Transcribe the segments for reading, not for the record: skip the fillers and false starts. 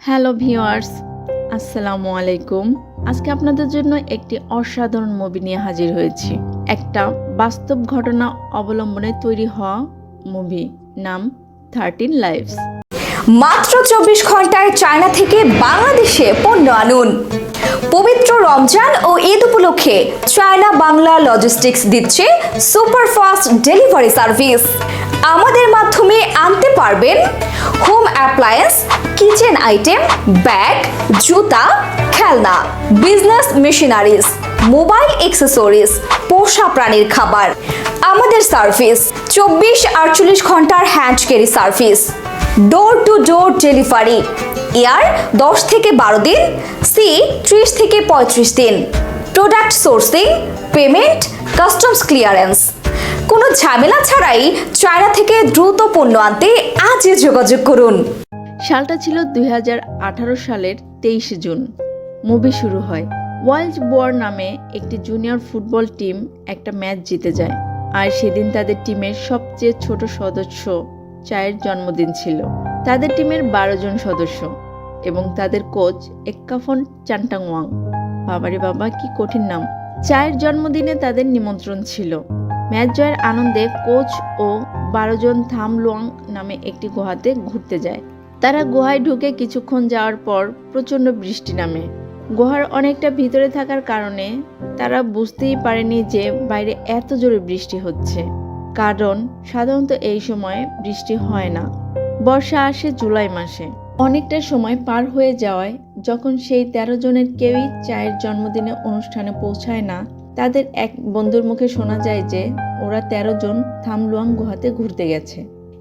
Hello viewers, আসসালামু আলাইকুম। আজকে আপনাদের জন্য একটি অসাধারণ মুভি নিয়ে হাজির হয়েছি। একটা বাস্তব ঘটনা অবলম্বনে তৈরি হওয়া মুভি, নাম 13 লাইভস। মাত্র 24 ঘন্টায় চায়না থেকে বাংলাদেশে পণ্য আনুন। পবিত্র রমজান ও ঈদ উপলক্ষে চায়না বাংলা লজিস্টিক্স দিচ্ছে সুপারফাস্ট ডেলিভারি সার্ভিস। আমাদের মাধ্যমে আনতে পারবেন home appliance, kitchen item, bag, জুতা, খেলনা, বিজনেস মেশিনারিজ, মোবাইল অ্যাক্সেসরিজ, পোষা প্রাণীর খাবার। আমাদের সার্ভিস 24-48 ঘন্টার hand carry service, door to door delivery, air 10 থেকে 12 দিন, সি 30 থেকে 35 দিন। Product sourcing, payment, customs clearance. কোনো ঝামেলা ছাড়াই চায়না থেকে দ্রুত পণ্য আনতে আজই যোগাযোগ করুন। সালটা ছিল 2018 সালের 23 জুন। মুভি শুরু হয়। ওয়াইল্ড বোয়ার নামে একটি জুনিয়র ফুটবল টিম একটা ম্যাচ জিতে যায়, আর সেদিন তাদের টিমের সবচেয়ে ছোট সদস্য চায়ের জন্মদিন ছিল। তাদের টিমের 12 জন সদস্য এবং তাদের কোচ এক্কাফন চান্টাংওয়াং। বাবারে বাবা, কি কঠিন নাম। চায়ের জন্মদিনে তাদের নিমন্ত্রণ ছিল। ম্যাচ জয়ের আনন্দে কোচ ও 12 জন থামলুয়াং নামে একটি গুহাতে ঘুরতে যায়। তারা গুহায় ঢুকে কিছুক্ষণ যাওয়ার পর প্রচণ্ড বৃষ্টি নামে। গুহার অনেকটা ভিতরে থাকার কারণে তারা বুঝতেই পারেনি যে বাইরে এত জোরে বৃষ্টি হচ্ছে, কারণ সাধারণত এই সময় বৃষ্টি হয় না। বর্ষা আসে জুলাই মাসে। অনেকটা সময় পার হয়ে যাওয়ায় যখন সেই 13 জনের কেউই চায়ের জন্মদিনে অনুষ্ঠানে পৌঁছায় না, তাদের এক বন্ধুর মুখে শোনা যায় যে ওরা 13 জন থামলুয়াং গুহাতে ঘুরতে গেছে।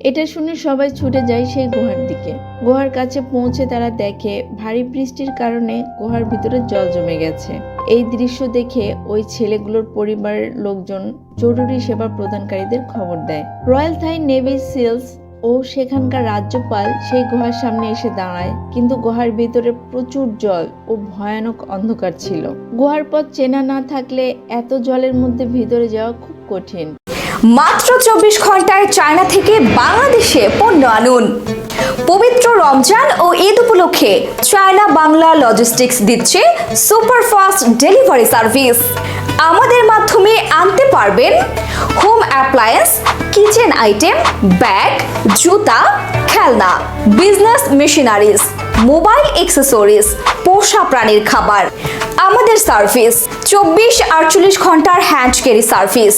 এটা শুনে সবাই ছুটে যায় সেই গুহার দিকে। গুহার কাছে পৌঁছে তারা দেখে ভারী বৃষ্টির কারণে গুহার ভিতরে জল জমে গেছে। এই দৃশ্য দেখে ওই ছেলেগুলোর পরিবারের লোকজন জরুরি সেবা প্রদানকারীদের খবর দেয়। রয়্যাল থাই নেভি সিলস ও সেখানকার রাজ্যপাল সেই গুহার সামনে এসে দাঁড়ায়, কিন্তু গুহার ভিতরে প্রচুর জল ও ভয়ানক অন্ধকার ছিল। গুহার পথ চেনা না থাকলে এত জলের মধ্যে ভিতরে যাওয়া খুব কঠিন। মাত্র 24 ঘন্টায় চায়না থেকে বাংলাদেশে পণ্য আনুন। পবিত্র রমজান ও ঈদ উপলক্ষে চায়না বাংলা লজিস্টিক্স দিচ্ছে সুপারফাস্ট ডেলিভারি সার্ভিস। আমাদের মাধ্যমে আনতে পারবেন home appliance, kitchen item, bag, জুতা, খেলনা, বিজনেস মেশিনারিজ, মোবাইল অ্যাক্সেসরিজ, পোষা প্রাণীর খাবার। আমাদের সার্ভিস 24-48 ঘন্টার hand carry service,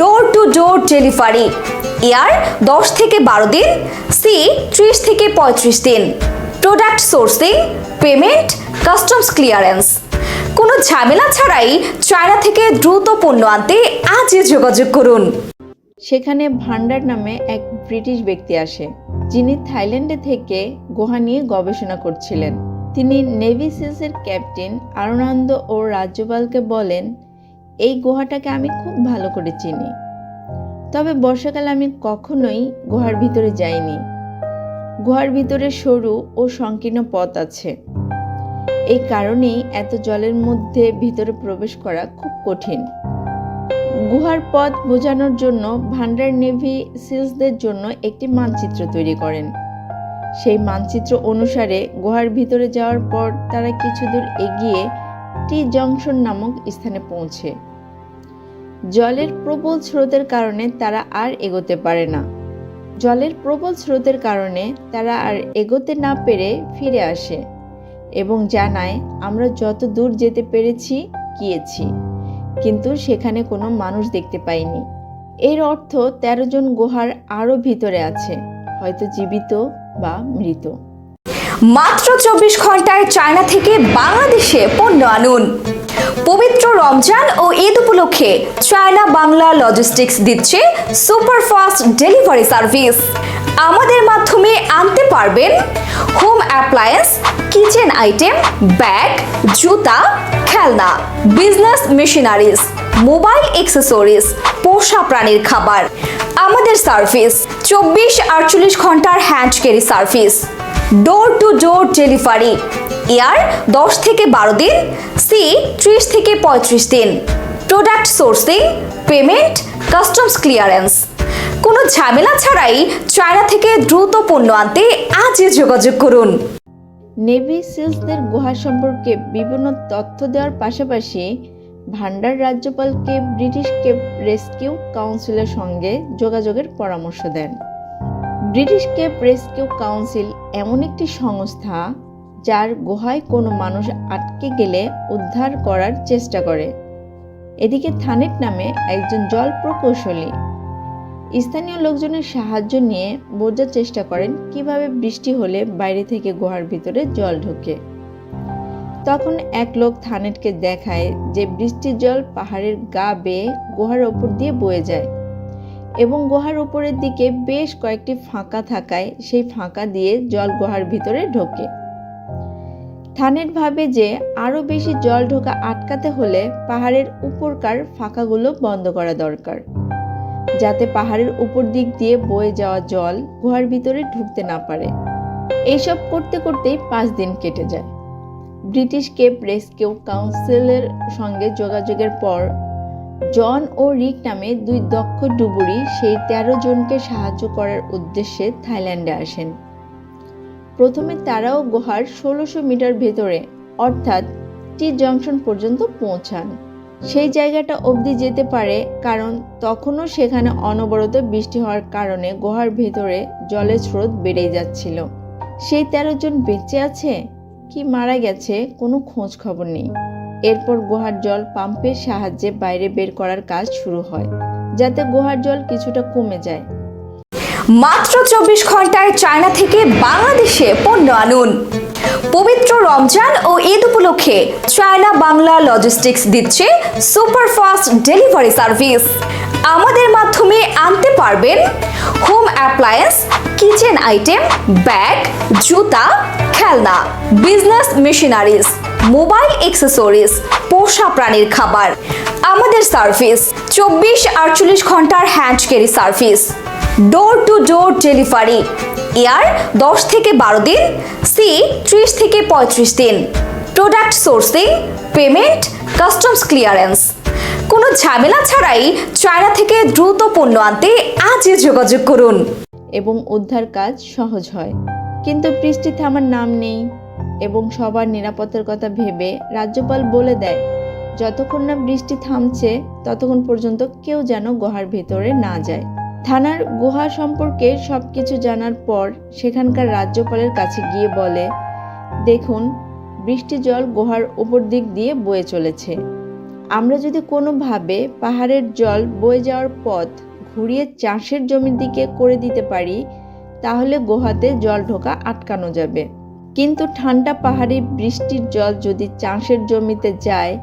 door to door delivery, air 10 থেকে 12 দিন, সি 30 থেকে 35 দিন। Product sourcing, payment, customs clearance. কোনো ঝামেলা ছাড়াই চায়না থেকে দ্রুত পণ্য আনতে আজই যোগাযোগ করুন। সেখানে ভান্ডার নামে এক ব্রিটিশ ব্যক্তি আসে, যিনি থাইল্যান্ডে থেকে গুহা নিয়ে গবেষণা করছিলেন। তিনি নেভি সিলসের ক্যাপ্টেন আরুনান্দ ও রাজ্যপালকে বলেন, এই গুহাটাকে আমি খুব ভালো করে চিনি, তবে বর্ষাকালে আমি কখনোই গুহার ভিতরে যাইনি। গুহার ভিতরে সরু ও সংকীর্ণ পথ আছে, এই কারণেই এত জলের মধ্যে ভিতরে প্রবেশ করা খুব কঠিন। গুহার পথ বোঝানোর জন্য ভান্ডার নেভি সিলসদের জন্য একটি মানচিত্র তৈরি করেন। সেই মানচিত্র অনুসারে গুহার ভিতরে যাওয়ার পর তারা কিছু দূর এগিয়ে টি জংশন নামক স্থানে পৌঁছে। জলের প্রবল স্রোতের কারণে তারা আর এগোতে পারে না। জলের প্রবল স্রোতের কারণে তারা আর এগোতে না পেরে ফিরে আসে এবং জানায়, আমরা যত দূর যেতে পেরেছি গিয়েছি, কিন্তু সেখানে কোনো মানুষ দেখতে পাইনি। এর অর্থ 13 জন গুহার আরও ভিতরে আছে, হয়তো জীবিত বা মৃত। মাত্র 24 ঘন্টায় চায়না থেকে বাংলাদেশে পণ্য আনুন। পবিত্র রমজান ও ঈদ উপলক্ষে চায়না বাংলা লজিস্টিক্স দিচ্ছে সুপারফাস্ট ডেলিভারি সার্ভিস। আমাদের মাধ্যমে আনতে পারবেন home appliance, kitchen item, bag, জুতা, খেলনা, বিজনেস মেশিনারিজ, মোবাইল অ্যাক্সেসরিজ, পোষা প্রাণীর খাবার। আমাদের সার্ভিস 24-48 ঘন্টার hand carry service, door to door delivery, air 10 থেকে 12 দিন, সি 30 থেকে 35 দিন। Product sourcing, payment, customs clearance. কোনো ঝামেলা ছাড়াই চায়না থেকে দ্রুত পণ্য আনতে আজই যোগাযোগ করুন। নেভি সিলসদের গুহা সম্পর্কে বিভিন্ন তথ্য দেওয়ার পাশাপাশি ভান্ডার রাজ্যপালকে ব্রিটিশ কেপ রেস্কিউ কাউন্সিলের সঙ্গে যোগাযোগের পরামর্শ দেন। ব্রিটিশ কেপ রেস্কিউ কাউন্সিল এমন একটি সংস্থা যার গুহায় কোনো মানুষ আটকে গেলে উদ্ধার করার চেষ্টা করে। এদিকে থানেট নামে একজন জল প্রকৌশলী স্থানীয় লোকজনের সাহায্য নিয়ে বোঝার চেষ্টা করেন কিভাবে বৃষ্টি হলে বাইরে থেকে গুহার ভিতরে জল ঢোকে। তখন এক লোক থানেটকে দেখায় যে বৃষ্টির জল পাহাড়ের গা বেয়ে গুহার ওপর দিয়ে বয়ে যায় এবং গুহার উপরের দিকে বেশ কয়েকটি ফাঁকা থাকায় সেই ফাঁকা দিয়ে জল গুহার ভিতরে ঢোকে। থানেট ভাবে যে আরো বেশি জল ঢোকা আটকাতে হলে পাহাড়ের উপরকার ফাঁকাগুলো বন্ধ করা দরকার, যাতে পাহাড়ের উপর দিক দিয়ে বয়ে যাওয়া জল গুহার ভিতরে ঢুকতে না পারে। এইসব করতে করতেই 5 দিন কেটে যায়। ব্রিটিশ কেপ রেস্কিউ কাউন্সিলের সঙ্গে যোগাযোগের পর জন ও রিক নামে 2 দক্ষ ডুবুরি সেই 13 জনকে সাহায্য করার উদ্দেশ্যে থাইল্যান্ডে আসেন। প্রথমে তারাও গুহার 1600 মিটার ভেতরে অর্থাৎ টি জংশন পর্যন্ত পৌঁছান। সেই জায়গাটা অবধি যেতে পারে কারণ তখনও সেখানে অনবরত বৃষ্টি হওয়ার কারণে গুহার ভেতরে জলের স্রোত বেড়েই যাচ্ছিল। সেই 13 জন বেঁচে আছে কি মারা গেছে কোনো খোঁজ খবর নেই। এরপর গুহার জল পাম্পের সাহায্যে বাইরে বের করার কাজ শুরু হয়, যাতে গুহার জল কিছুটা কমে যায়। মাত্র 24 ঘন্টায় চায়না থেকে বাংলাদেশে পণ্য আনুন। পবিত্র রমজান ও ঈদ উপলক্ষে চায়না বাংলা লজিস্টিক্স দিচ্ছে সুপারফাস্ট ডেলিভারি সার্ভিস। আমাদের মাধ্যমে আনতে পারবেন home appliance, kitchen item, bag, জুতা, খেলনা, বিজনেস মেশিনারিজ, মোবাইল অ্যাক্সেসরিজ, পোষা প্রাণীর খাবার। আমাদের সার্ভিস 24-48 ঘন্টার hand carry service, door to door delivery, air 10 থেকে 12 দিন, সি 30 থেকে 35 দিন, product sourcing, payment, customs clearance. কোনো ঝামেলা ছাড়াই চায়না থেকে দ্রুত পণ্য আনতে আজই যোগাযোগ করুন এবং উদ্ধার কাজ সহজ হয়। কিন্তু বৃষ্টি থামার নাম নেই এবং সবার নিরাপত্তার কথা ভেবে রাজ্যপাল বলে দেয় যতক্ষণ না বৃষ্টি থামছে ততক্ষণ পর্যন্ত কেউ যেন গুহার ভেতরে না যায়। থানার গুহা সম্পর্কে সবকিছু জানার পর সেখানকার রাজ্যপালের কাছে গিয়ে বলে, দেখুন বৃষ্টি জল গুহার উপর দিক দিয়ে বয়ে চলেছে। আমরা যদি কোনোভাবে পাহাড়ের জল বয়ে যাওয়ার পথ ঘুরিয়ে চাষের জমির দিকে করে দিতে পারি তাহলে গুহাতে জল ঢোকা আটকানো যাবে। কিন্তু ঠান্ডা পাহাড়ি বৃষ্টির জল যদি চাষের জমিতে যায়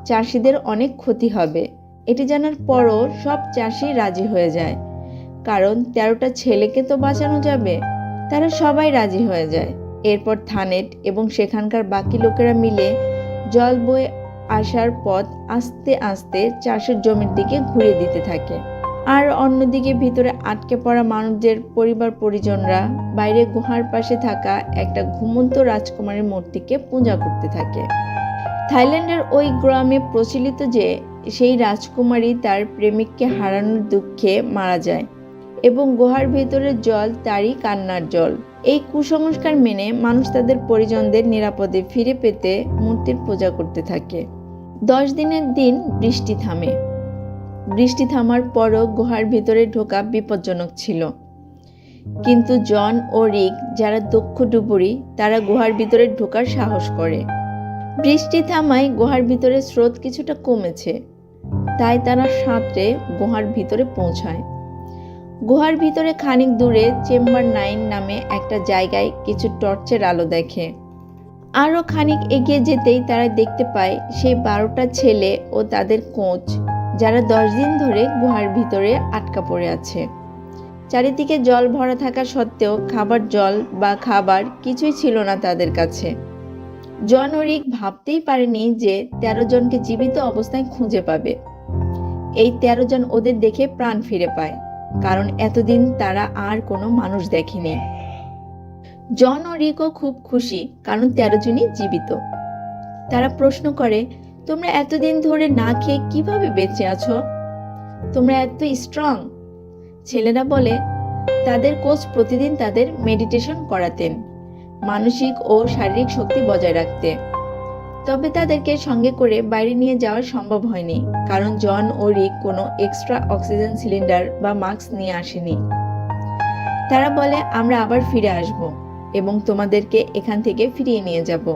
চাষিদের অনেক ক্ষতি হবে। এটি জানার পরও সব চাষি রাজি হয়ে যায়, কারণ 13টা ছেলেকে তো বাঁচানো যাবে। তারা সবাই রাজি হয়ে যায়। এরপর থানেট এবং সেখানকার বাকি লোকেরা মিলে জল বয়ে আসার পথ আস্তে আস্তে চাষের জমির দিকে ঘুরিয়ে দিতে থাকে। আর অন্যদিকে ভিতরে আটকে পড়া মানুষদের পরিবার পরিজনরা বাইরে গুহার পাশে থাকা একটা ঘুমন্ত রাজকুমারীর মূর্তিকে পূজা করতে থাকে। থাইল্যান্ডের ওই গ্রামে প্রচলিত যে সেই রাজকুমারী তার প্রেমিককে হারানোর দুঃখে মারা যায় এবং গুহার ভেতরের জল তারই কান্নার জল। এই কুসংস্কার মেনে মানুষ তাদের পরিজনদের নিরাপদে ফিরে পেতে মূর্তির পূজা করতে থাকে। 10 দিনের দিন বৃষ্টি থামে। বৃষ্টি থামার পরও গুহার ভিতরে ঢোকা বিপজ্জনক ছিল, কিন্তু জন ও রিক যারা দক্ষ ডুবুরি তারা গুহার ভিতরে ঢোকার সাহস করে। বৃষ্টি থামায় গুহার ভিতরে স্রোত কিছুটা কমেছে, তাই তারা সাঁতরে গুহার ভিতরে পৌঁছায়। গুহার ভিতরে খানিক দূরে চেম্বার 9 নামে একটা জায়গায় কিছু টর্চের আলো দেখে। আরও খানিক এগিয়ে যেতেই তারা দেখতে পায় সেই 12টা ছেলে ও তাদের কোচ, যারা 10 দিন ধরে গুহার ভিতরে আটকা পড়ে আছে। চারিদিকে জল ভরা থাকা সত্ত্বেও খাবার জল বা খাবার কিছুই ছিল না তাদের কাছে। জন ও রিক ভাবতেই পারেনি যে 13 জনকে জীবিত অবস্থায় খুঁজে পাবে। এই 13 জন ওদের দেখে প্রাণ ফিরে পায়, কারণ এতদিন তারা আর কোনো মানুষ দেখেনি। জন ও রিকও খুব খুশি, কারণ 13 জনই জীবিত। তারা প্রশ্ন করে, তোমরা এতদিন ধরে না খেয়ে কিভাবে বেঁচে আছো? তোমরা এত স্ট্রং? ছেলেরা বলে, তাদের কোচ প্রতিদিন তাদের মেডিটেশন করাতেন। মানসিক ও শারীরিক শক্তি বজায় রাখতে। তবে তাদেরকে সঙ্গে করে বাইরে নিয়ে যাওয়া সম্ভব হয়নি, কারণ জন ও রিক কোনো এক্সট্রা অক্সিজেন সিলিন্ডার বা মাস্ক নিয়ে আসেনি। তারা বলে, আমরা আবার ফিরে আসব এবং তোমাদেরকে এখান থেকে ফিরিয়ে নিয়ে যাব।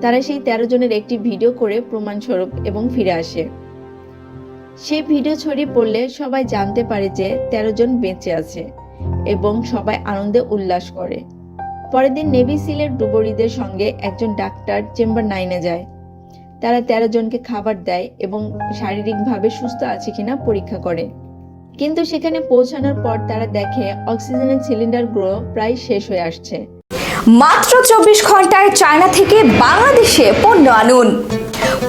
তারা সেই 13 জনের একটি ভিডিও করে প্রমাণস্বরূপ এবং ফিরে আসে। সেই ভিডিও ছড়িয়ে পড়লে সবাই জানতে পারে যে 13 জন বেঁচে আছে এবং সবাই আনন্দে উল্লাস করে। পরের দিন নেভি সিলের ডুবুরিদের সঙ্গে একজন ডাক্তার চেম্বার 9-এ যায়। তারা 13 জনকে খাবার দেয় এবং শারীরিকভাবে সুস্থ আছে কিনা পরীক্ষা করে। কিন্তু সেখানে পৌঁছানোর পর তারা দেখে অক্সিজেনের সিলিন্ডারগুলো প্রায় শেষ হয়ে আসছে। মাত্র 24 ঘন্টায় চায়না থেকে বাংলাদেশে পণ্য আনুন।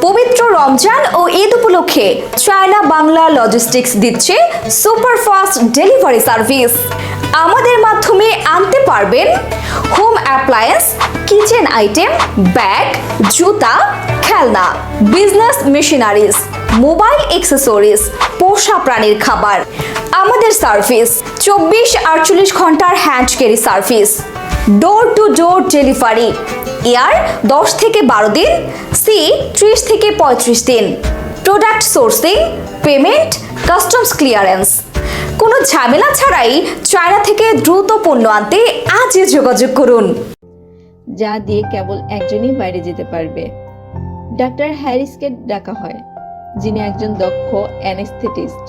পবিত্র রমজান ও ঈদ উপলক্ষে চায়না বাংলা লজিস্টিক্স দিচ্ছে সুপারফাস্ট ডেলিভারি সার্ভিস। আমাদের মাধ্যমে আনতে পারবেন home appliance, kitchen item, bag, জুতা, খেলনা, বিজনেস মেশিনারিজ, মোবাইল অ্যাক্সেসরিজ, পোষা প্রাণীর খাবার। আমাদের সার্ভিস 24-48 ঘন্টার hand carry service, door to door delivery, air 10 থেকে 12 দিন, সি 30 থেকে 35 দিন, product sourcing, payment, customs clearance. কোনো ঝামেলা ছাড়াই চায়না থেকে দ্রুত পণ্য আনতে আজই যোগাযোগ করুন। যা দিয়ে কেবল একজনই বাইরে যেতে পারবে। ডাক্তার হ্যারিসকে ডাকা হয়, যিনি একজন দক্ষ অ্যানেস্থেটিস্ট।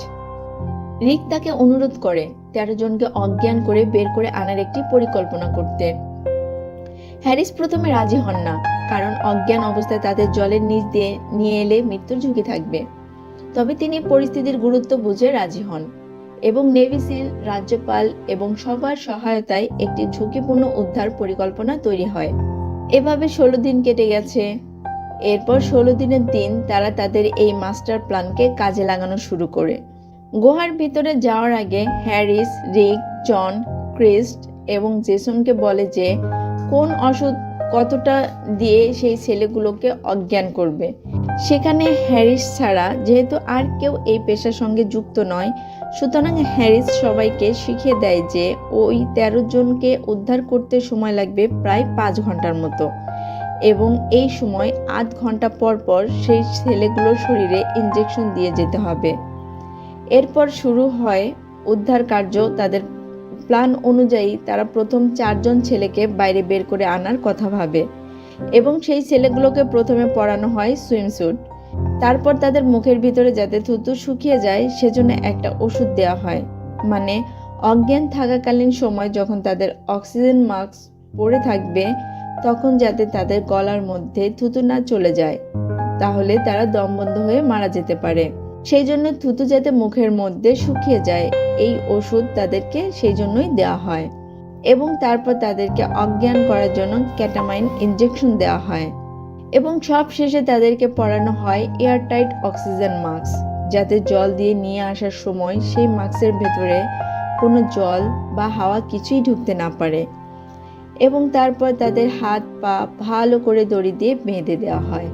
রিক তাকে অনুরোধ করে 13 জনকে অজ্ঞান করে বের করে আনার একটি পরিকল্পনা করতে। হ্যারিস প্রথমে রাজি হন না, কারণ অজ্ঞান অবস্থায় তাদের জলের নিচ দিয়ে নিয়ে এলে মৃত্যুর ঝুঁকি থাকবে। তবে তিনি পরিস্থিতির গুরুত্ব বুঝে রাজি হন এবং নেভি সিল, রাজ্যপাল এবং সবার সহায়তায় একটি ঝুঁকিপূর্ণ উদ্ধার পরিকল্পনা তৈরি হয়। এভাবে 16 দিন কেটে গেছে। এরপর 16 দিনের দিন তারা তাদের এই মাস্টার প্ল্যানকে কাজে লাগানো শুরু করে। গুহার ভিতরে যাওয়ার আগে হ্যারিস, রিক, জন, ক্রিস্ট এবং জেসনকে বলে যে কোন ওষুধ কতটা দিয়ে সেই ছেলেগুলোকে অজ্ঞান করবে। সেখানে হ্যারিস ছাড়া যেহেতু আর কেউ এই পেশার সঙ্গে যুক্ত নয়, সুতরাং হ্যারিস সবাইকে শিখিয়ে দেয় যে ওই 13 জনকে উদ্ধার করতে সময় লাগবে প্রায় 5 ঘন্টার মতো এবং এই সময় 8 ঘন্টা পর পর সেই ছেলেগুলোর শরীরে ইনজেকশন দিয়ে যেতে হবে। এরপর শুরু হয় উদ্ধার কার্য। তাদের প্ল্যান অনুযায়ী তারা প্রথম 4 জন ছেলেকে বাইরে বের করে আনার কথা ভাবে এবং সেই ছেলেগুলোকে প্রথমে পরানো হয় সুইমস্যুট। তারপর তাদের মুখের ভিতরে যাতে থুতু শুকিয়ে যায় সেজন্য একটা ওষুধ দেওয়া হয়, মানে অজ্ঞান থাকাকালীন সময় যখন তাদের অক্সিজেন মাস্ক পরে থাকবে তখন যাতে তাদের গলার মধ্যে থুতু না চলে যায়, তাহলে তারা দমবন্ধ হয়ে মারা যেতে পারে। সেই জন্য থুতু যাতে মুখের মধ্যে শুকিয়ে যায়, এই ওষুধ তাদেরকে সেই জন্যই দেওয়া হয় এবং তারপর তাদেরকে অজ্ঞান করার জন্য ক্যাটামাইন ইনজেকশন দেওয়া হয় এবং সব শেষে তাদেরকে পরানো হয় এয়ারটাইট অক্সিজেন মাস্ক, যাতে জল দিয়ে নিয়ে আসার সময় সেই মাস্কের ভেতরে কোনো জল বা হাওয়া কিছুই ঢুকতে না পারে এবং তারপর তাদের হাত পা ভালো করে দড়ি দিয়ে বেঁধে দেওয়া হয়,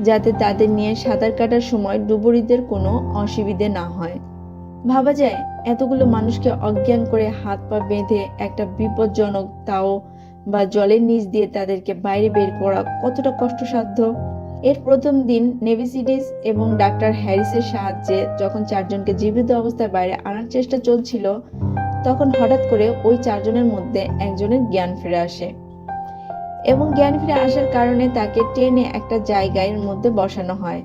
যাতে তাদের নিয়ে সাঁতার কাটার সময় ডুবুরিদের কোনো অসুবিধে না হয়। ভাবা যায় এতগুলো মানুষকে অজ্ঞান করে হাত পা বেঁধে একটা বিপজ্জনক, তাও বা জলের নিচ দিয়ে তাদেরকে বাইরে বের করা কতটা কষ্টসাধ্য। এর প্রথম দিন নেভি সিডিস এবং ডাক্তার হ্যারিসের সাহায্যে যখন 4 জনকে জীবিত অবস্থায় বাইরে আনার চেষ্টা চলছিল, তখন হঠাৎ করে ওই 4 জনের মধ্যে একজনের জ্ঞান ফিরে আসে এবং জ্ঞান ফিরে আসার কারণে তাকে টেনে একটা জায়গার মধ্যে বসানো হয়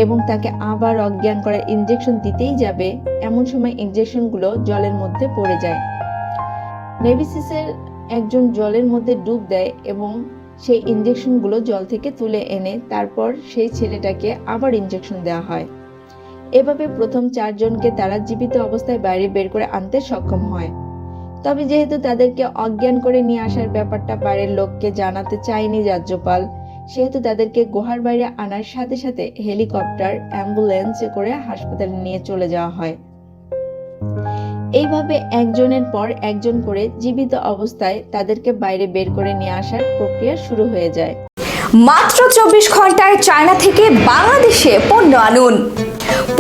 এবং তাকে আবার অজ্ঞান করার ইনজেকশন দিতেই যাবে, এমন সময় ইনজেকশনগুলো জলের মধ্যে পড়ে যায়। নেভিসিসের একজন জলের মধ্যে ডুব দেয় এবং সেই ইনজেকশনগুলো জল থেকে তুলে এনে তারপর সেই ছেলেটাকে আবার ইনজেকশন দেওয়া হয়। এভাবে প্রথম 4 জনকে তারা জীবিত অবস্থায় বাইরে বের করে আনতে সক্ষম হয়। তবে যেহেতু তাদেরকে অজ্ঞান করে নিয়ে আসার ব্যাপারটা বাইরের লোককে জানাতে চায়নি রাজ্যপাল, সেহেতু তাদেরকে গুহার বাইরে আনার সাথে সাথে হেলিকপ্টার, অ্যাম্বুলেন্সে করে হাসপাতালে নিয়ে চলে যাওয়া হয়। এইভাবে একজনের পর একজন করে জীবিত অবস্থায় তাদেরকে বাইরে বের করে নিয়ে আসার প্রক্রিয়া শুরু হয়ে যায়। মাত্র 24 ঘন্টায় চায়না থেকে বাংলাদেশে পণ্য আনুন।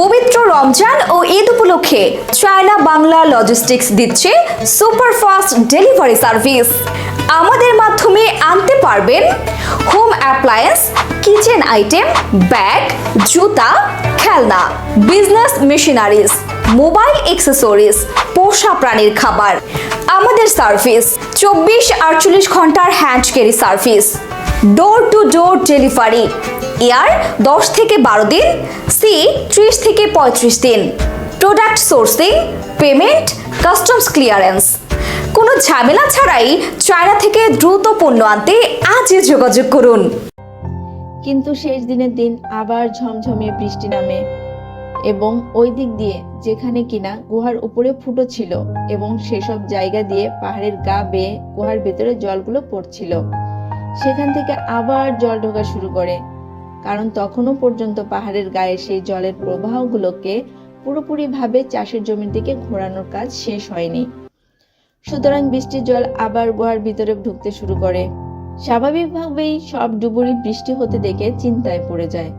পবিত্র রমজান ও ঈদ উপলক্ষে চায়না বাংলা লজিস্টিক্স দিচ্ছে সুপারফাস্ট ডেলিভারি সার্ভিস। আমাদের মাধ্যমে আনতে পারবেন home appliance, kitchen item, bag, জুতা, খেলনা, বিজনেস মেশিনারিজ, মোবাইল অ্যাক্সেসরিজ, পোষা প্রাণীর খাবার। আমাদের সার্ভিস 24-48 ঘন্টার hand carry service, door to door delivery, air 10 থেকে 12 দিন, সি 30 থেকে 35 দিন, product sourcing, payment, customs clearance. কোনো ঝামেলা ছাড়াই চায়না থেকে দ্রুত পণ্য আনতে আজই যোগাযোগ করুন। কিন্তু শেষ দিনের দিন আবার ঝমঝমিয়ে বৃষ্টি নামে এবং ওই দিক দিয়ে যেখানে কিনা গুহার উপরে ফুটো ছিল এবং সেসব জায়গা দিয়ে পাহাড়ের গা বেয়ে গুহার ভেতরে জলগুলো পড়ছিল, সেখান থেকে আবার জল ঢোকা শুরু করে, কারণ তখনও পর্যন্ত পাহাড়ের গায়ে সেই জলের প্রবাহগুলোকে পুরোপুরিভাবে চাষের জমির দিকে ঘোরানোর কাজ শেষ হয়নি। সুতরাং বৃষ্টির জল আবার গুহার ভিতরে ঢুকতে শুরু করে। স্বাভাবিকভাবেই সব ডুবুরি বৃষ্টি হতে দেখে চিন্তায় পড়ে যায়।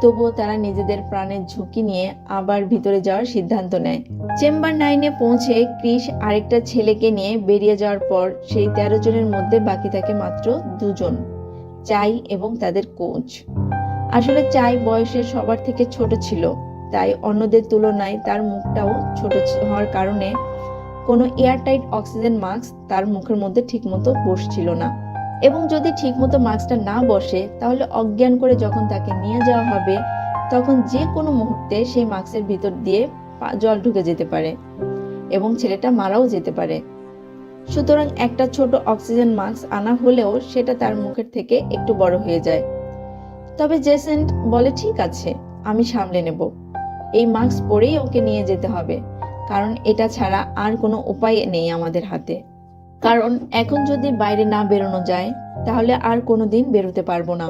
তবুও তারা নিজেদের প্রাণের ঝুঁকি নিয়ে আবার ভিতরে যাওয়ার সিদ্ধান্ত নেয়। চেম্বার 9-এ পৌঁছে ক্রিস আরেকটা ছেলেকে নিয়ে বেরিয়ে যাওয়ার পর সেই 13 জনের মধ্যে বাকি থাকে মাত্র 2 জন, চাই এবং তাদের কোচ। আসলে চাই বয়সে সবার থেকে ছোট ছিল, তাই অন্যদের তুলনায় তার মুখটাও ছোট হওয়ার কারণে কোনো এয়ারটাইট অক্সিজেন মাস্ক তার মুখের মধ্যে ঠিকমতো বসছিল না, এবং যদি ঠিকমতো মাস্কটা না বসে তাহলে অজ্ঞান করে যখন তাকে নিয়ে যাওয়া হবে তখন যে কোনো মুহূর্তে সেই মাস্কের ভিতর দিয়ে জল ঢুকে যেতে পারে এবং ছেলেটা মারাও যেতে পারে। সুতরাং একটা ছোট অক্সিজেন মাস্ক আনা হলেও সেটা তার মুখের থেকে একটু বড় হয়ে যায়। তবে জেসেন্ট বলে, ঠিক আছে, আমি সামলে নেব, এই মাস্ক পরেই ওকে নিয়ে যেতে হবে, কারণ এটা ছাড়া আর কোনো উপায় নেই আমাদের হাতে। কারণ এখন যদি বাইরে না বেরোনো যায় তাহলে আর কোনোদিন বেরোতে পারবো না।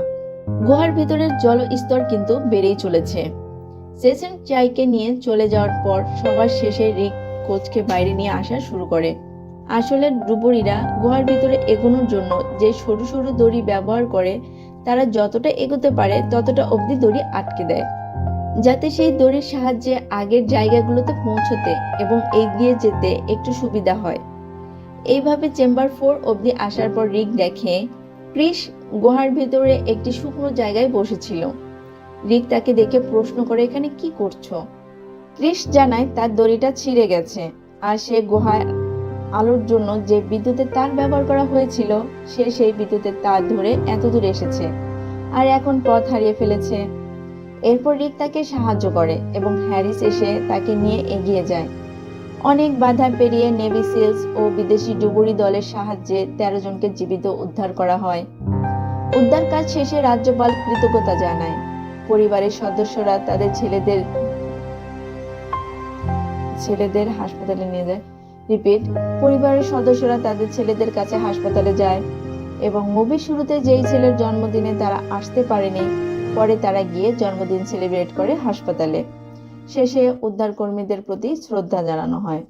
গুহার ভিতরের জলস্তর কিন্তু বেড়েই চলেছে। জেসেন্ট চাইকে নিয়ে চলে যাওয়ার পর সবার শেষে রিক কোচকে বাইরে নিয়ে আসা শুরু করে। আসলে ডুবুরিরা গুহার ভিতরে এগোনোর জন্য যে সরু সরু দড়ি ব্যবহার করে, তারা যতটা এগোতে পারে ততটা অবধি দড়ি আটকে দেয়, যাতে সেই দড়ির সাহায্যে আগের জায়গাগুলোতে পৌঁছতে এবং এগিয়ে যেতে একটু সুবিধা হয়। এইভাবে চেম্বার 4 অবধি আসার পর রিক দেখে ক্রিস গুহার ভিতরে একটি শুকনো জায়গায় বসেছিল। রিক তাকে দেখে প্রশ্ন করে, এখানে কি করছো? ক্রিস জানায় তার দড়িটা ছিঁড়ে গেছে আর সে গুহার আলোর জন্য যে বিদ্যুতের তার ব্যবহার করা হয়েছিল সে সেই বিদ্যুতের তার ধরে এত দূর এসেছে আর এখন পথ হারিয়ে ফেলেছে। এরপর রিক তাকে সাহায্য করে এবং হ্যারিস এসে তাকে নিয়ে এগিয়ে যায়। অনেক বাধা পেরিয়ে নেভি সিলস ও বিদেশি ডুবুরি দলের সাহায্যে 13 জনকে জীবিত উদ্ধার করা হয়। উদ্ধার কাজ শেষে রাজ্যপাল কৃতজ্ঞতা জানায়। পরিবারের সদস্যরা তাদের ছেলেদের হাসপাতালে নিয়ে যায়। পরিবারের সদস্যরা তাদের ছেলেদের কাছে হাসপাতালে যায় এবং মুভির শুরুতে যেই ছেলের জন্মদিনে তারা আসতে পারেনি, পরে তারা গিয়ে জন্মদিন সেলিব্রেট করে হাসপাতালে। শেষে উদ্ধারকর্মীদের প্রতি শ্রদ্ধা জানানো হয়।